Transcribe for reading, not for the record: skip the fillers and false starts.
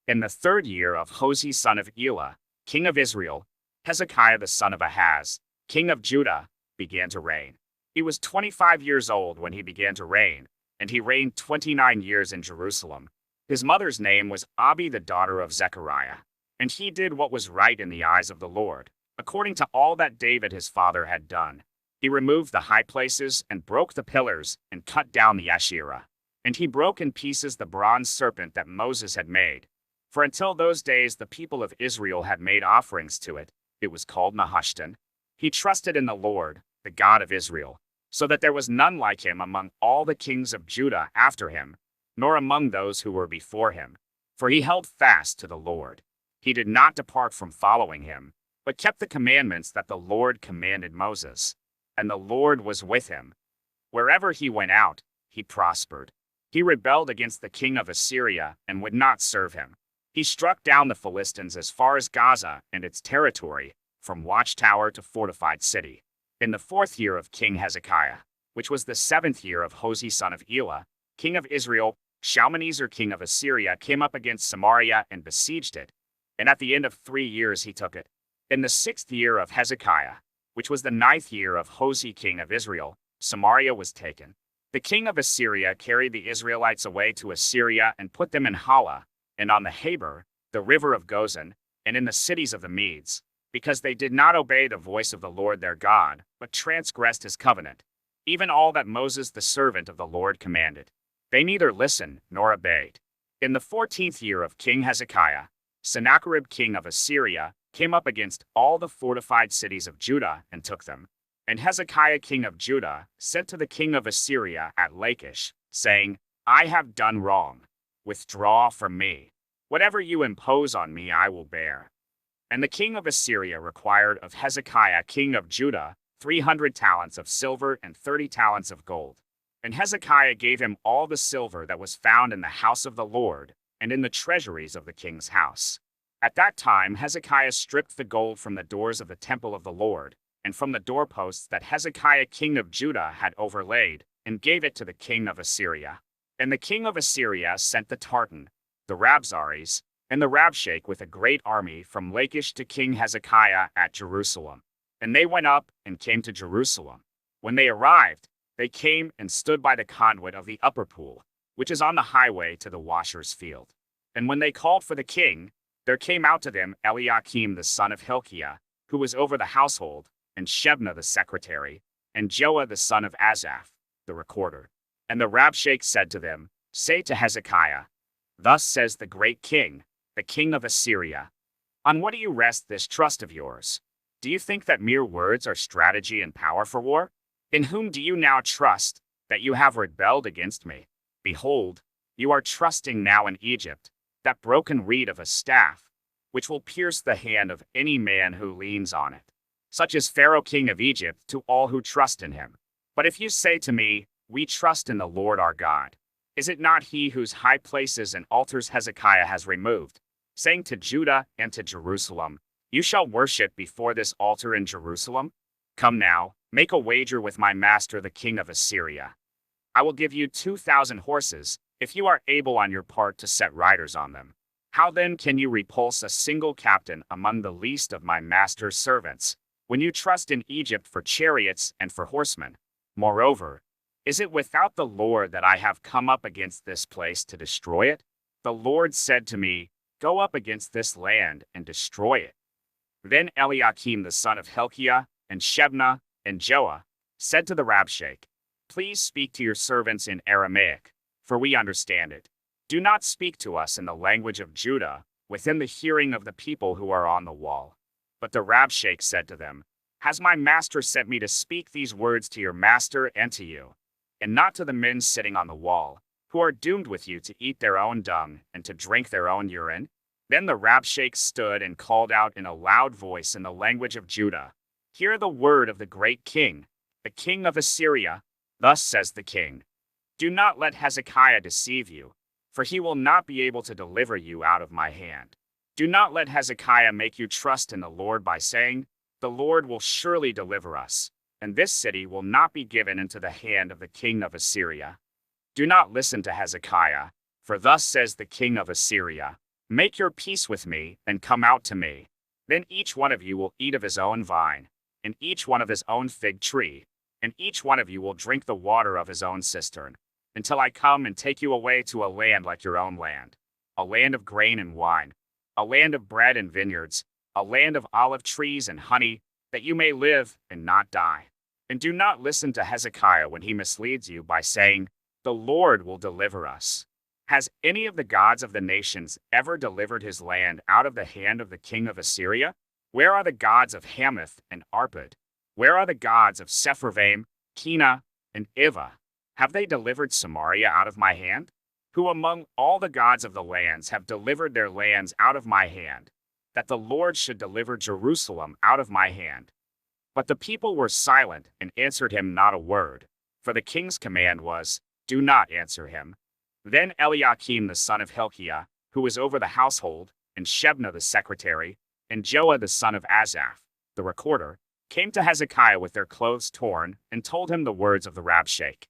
In the 3rd year of Hosea son of Elah, king of Israel, Hezekiah the son of Ahaz, king of Judah, began to reign. He was 25 years old when he began to reign, and he reigned 29 years in Jerusalem. His mother's name was Abi the daughter of Zechariah, and he did what was right in the eyes of the Lord, according to all that David his father had done. He removed the high places and broke the pillars and cut down the Asherah. And he broke in pieces the bronze serpent that Moses had made. For until those days the people of Israel had made offerings to it. It was called Nehushtan. He trusted in the Lord, the God of Israel, so that there was none like him among all the kings of Judah after him, nor among those who were before him. For he held fast to the Lord. He did not depart from following him, but kept the commandments that the Lord commanded Moses. And the Lord was with him. Wherever he went out, he prospered. He rebelled against the king of Assyria and would not serve him. He struck down the Philistines as far as Gaza and its territory, from watchtower to fortified city. In the 4th year of King Hezekiah, which was the 7th year of Hosea son of Elah, king of Israel, Shalmaneser king of Assyria came up against Samaria and besieged it, and at the end of 3 years he took it. In the 6th year of Hezekiah, which was the 9th year of Hosea king of Israel, Samaria was taken. The king of Assyria carried the Israelites away to Assyria and put them in Hala, and on the Habor, the river of Gozan, and in the cities of the Medes, because they did not obey the voice of the Lord their God, but transgressed his covenant, even all that Moses the servant of the Lord commanded. They neither listened nor obeyed. In the 14th year of King Hezekiah, Sennacherib king of Assyria came up against all the fortified cities of Judah and took them. And Hezekiah king of Judah sent to the king of Assyria at Lachish, saying, I have done wrong. Withdraw from me. Whatever you impose on me I will bear. And the king of Assyria required of Hezekiah king of Judah 300 talents of silver and 30 talents of gold. And Hezekiah gave him all the silver that was found in the house of the Lord, and in the treasuries of the king's house. At that time Hezekiah stripped the gold from the doors of the temple of the Lord, and from the doorposts that Hezekiah king of Judah had overlaid, and gave it to the king of Assyria. And the king of Assyria sent the Tartan, the Rabzaris, and the Rabshakeh with a great army from Lachish to King Hezekiah at Jerusalem. And they went up and came to Jerusalem. When they arrived, they came and stood by the conduit of the upper pool, which is on the highway to the washer's field. And when they called for the king, there came out to them Eliakim the son of Hilkiah, who was over the household, and Shebna the secretary, and Joah the son of Asaph, the recorder. And the Rabshakeh said to them, Say to Hezekiah, Thus says the great king, the king of Assyria, On what do you rest this trust of yours? Do you think that mere words are strategy and power for war? In whom do you now trust, that you have rebelled against me? Behold, you are trusting now in Egypt, that broken reed of a staff, which will pierce the hand of any man who leans on it. Such is Pharaoh king of Egypt to all who trust in him. But if you say to me, We trust in the Lord our God, is it not he whose high places and altars Hezekiah has removed, saying to Judah and to Jerusalem, You shall worship before this altar in Jerusalem? Come now, make a wager with my master the king of Assyria. I will give you 2,000 horses, if you are able on your part to set riders on them. How then can you repulse a single captain among the least of my master's servants, when you trust in Egypt for chariots and for horsemen? Moreover, is it without the Lord that I have come up against this place to destroy it? The Lord said to me, Go up against this land and destroy it. Then Eliakim the son of Hilkiah, and Shebna, and Joah, said to the Rabshakeh, Please speak to your servants in Aramaic, for we understand it. Do not speak to us in the language of Judah, within the hearing of the people who are on the wall. But the Rabshakeh said to them, Has my master sent me to speak these words to your master and to you, and not to the men sitting on the wall, who are doomed with you to eat their own dung and to drink their own urine? Then the Rabshakeh stood and called out in a loud voice in the language of Judah, Hear the word of the great king, the king of Assyria. Thus says the king, Do not let Hezekiah deceive you, for he will not be able to deliver you out of my hand. Do not let Hezekiah make you trust in the Lord by saying, The Lord will surely deliver us, and this city will not be given into the hand of the king of Assyria. Do not listen to Hezekiah, for thus says the king of Assyria, Make your peace with me, and come out to me. Then each one of you will eat of his own vine, and each one of his own fig tree, and each one of you will drink the water of his own cistern, until I come and take you away to a land like your own land, a land of grain and wine, a land of bread and vineyards, a land of olive trees and honey, that you may live and not die. And do not listen to Hezekiah when he misleads you by saying, "The Lord will deliver us." Has any of the gods of the nations ever delivered his land out of the hand of the king of Assyria? Where are the gods of Hamath and Arpad? Where are the gods of Sepharvaim, Kena, and Iva? Have they delivered Samaria out of my hand? Who among all the gods of the lands have delivered their lands out of my hand, that the Lord should deliver Jerusalem out of my hand? But the people were silent and answered him not a word, for the king's command was, "Do not answer him." Then Eliakim the son of Hilkiah, who was over the household, and Shebna the secretary, and Joah the son of Asaph, the recorder, came to Hezekiah with their clothes torn, and told him the words of the Rabshakeh.